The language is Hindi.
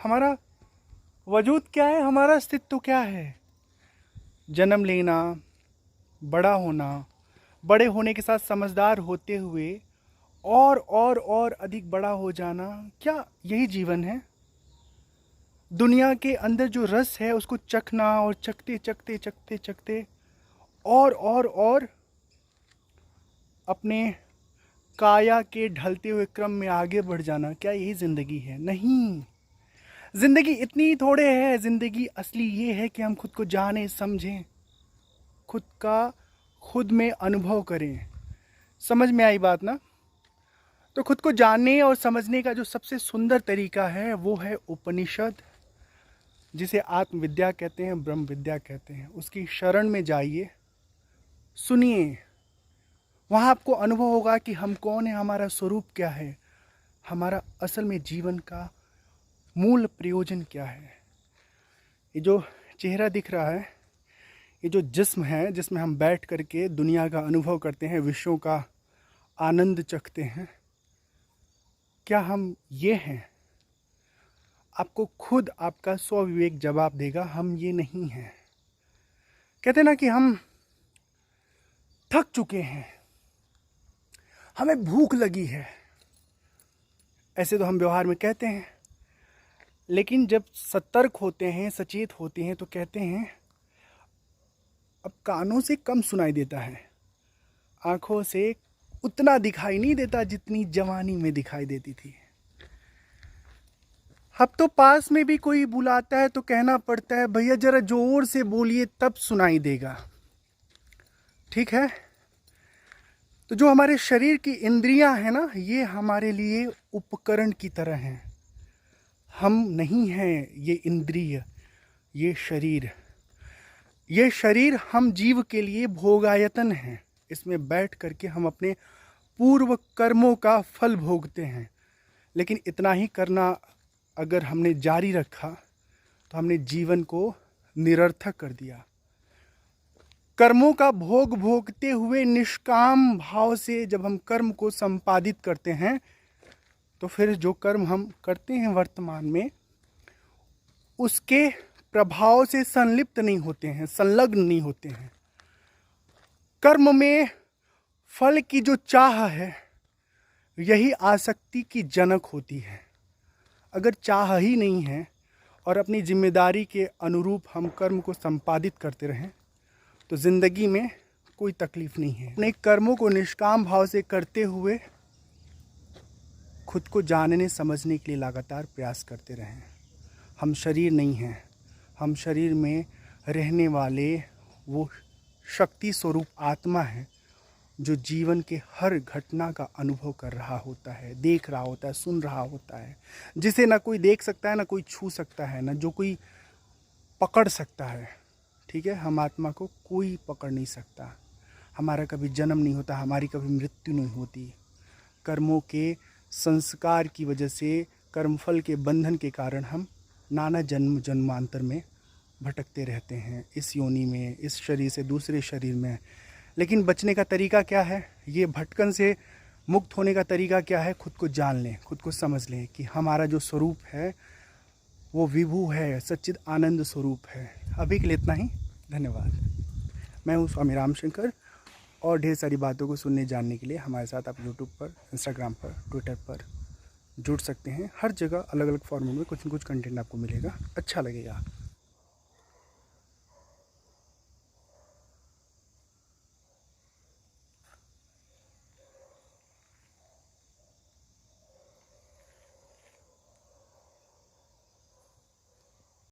हमारा वजूद क्या है, हमारा अस्तित्व क्या है। जन्म लेना, बड़ा होना, बड़े होने के साथ समझदार होते हुए और अधिक बड़ा हो जाना, क्या यही जीवन है? दुनिया के अंदर जो रस है उसको चखना और चखते चखते चखते चखते और अपने काया के ढलते हुए क्रम में आगे बढ़ जाना, क्या यही जिंदगी है? नहीं, जिंदगी इतनी थोड़े है। जिंदगी असली ये है कि हम खुद को जाने समझें, खुद का खुद में अनुभव करें। समझ में आई बात ना? तो खुद को जानने और समझने का जो सबसे सुंदर तरीका है वो है उपनिषद, जिसे आत्मविद्या कहते हैं, ब्रह्म विद्या कहते हैं। उसकी शरण में जाइए, सुनिए, वहाँ आपको अनुभव होगा कि हम कौन है, हमारा स्वरूप क्या है, हमारा असल में जीवन का मूल प्रयोजन क्या है। ये जो चेहरा दिख रहा है, ये जो जिस्म है जिसमें हम बैठ करके दुनिया का अनुभव करते हैं, विषयों का आनंद चखते हैं, क्या हम ये हैं? आपको खुद आपका स्वविवेक जवाब देगा, हम ये नहीं हैं। कहते ना कि हम थक चुके हैं, हमें भूख लगी है, ऐसे तो हम व्यवहार में कहते हैं। लेकिन जब सतर्क होते हैं, सचेत होते हैं, तो कहते हैं अब कानों से कम सुनाई देता है, आंखों से उतना दिखाई नहीं देता जितनी जवानी में दिखाई देती थी। अब तो पास में भी कोई बुलाता है तो कहना पड़ता है भैया जरा जोर से बोलिए तब सुनाई देगा। ठीक है, तो जो हमारे शरीर की इंद्रियां हैं ना, ये हमारे लिए उपकरण की तरह हैं। हम नहीं हैं ये इंद्रिय, ये शरीर। ये शरीर हम जीव के लिए भोगायतन है। इसमें बैठ करके हम अपने पूर्व कर्मों का फल भोगते हैं। लेकिन इतना ही करना अगर हमने जारी रखा तो हमने जीवन को निरर्थक कर दिया। कर्मों का भोग भोगते हुए निष्काम भाव से जब हम कर्म को संपादित करते हैं, तो फिर जो कर्म हम करते हैं वर्तमान में, उसके प्रभाव से संलिप्त नहीं होते हैं, संलग्न नहीं होते हैं। कर्म में फल की जो चाह है, यही आसक्ति की जनक होती है। अगर चाह ही नहीं है और अपनी जिम्मेदारी के अनुरूप हम कर्म को संपादित करते रहें, तो ज़िंदगी में कोई तकलीफ नहीं है। अपने कर्मों को निष्काम भाव से करते हुए खुद को जानने समझने के लिए लगातार प्रयास करते रहें। हम शरीर नहीं हैं, हम शरीर में रहने वाले वो शक्ति स्वरूप आत्मा है जो जीवन के हर घटना का अनुभव कर रहा होता है, देख रहा होता है, सुन रहा होता है, जिसे ना कोई देख सकता है, ना कोई छू सकता है, ना जो कोई पकड़ सकता है। ठीक है, हम आत्मा को कोई पकड़ नहीं सकता। हमारा कभी जन्म नहीं होता, हमारी कभी मृत्यु नहीं होती। कर्मों के संस्कार की वजह से, कर्मफल के बंधन के कारण हम नाना जन्म जन्मांतर में भटकते रहते हैं, इस योनि में, इस शरीर से दूसरे शरीर में। लेकिन बचने का तरीका क्या है? ये भटकन से मुक्त होने का तरीका क्या है? खुद को जान लें, खुद को समझ लें कि हमारा जो स्वरूप है वो विभू है, सच्चिद आनंद स्वरूप है। अभी के लिए इतना ही। धन्यवाद। मैं हूँ स्वामी रामशंकर, और ढेर सारी बातों को सुनने जानने के लिए हमारे साथ आप यूट्यूब पर, इंस्टाग्राम पर, ट्विटर पर जुड़ सकते हैं। हर जगह अलग अलग फॉर्मों में कुछ न कुछ कंटेंट आपको मिलेगा, अच्छा लगेगा।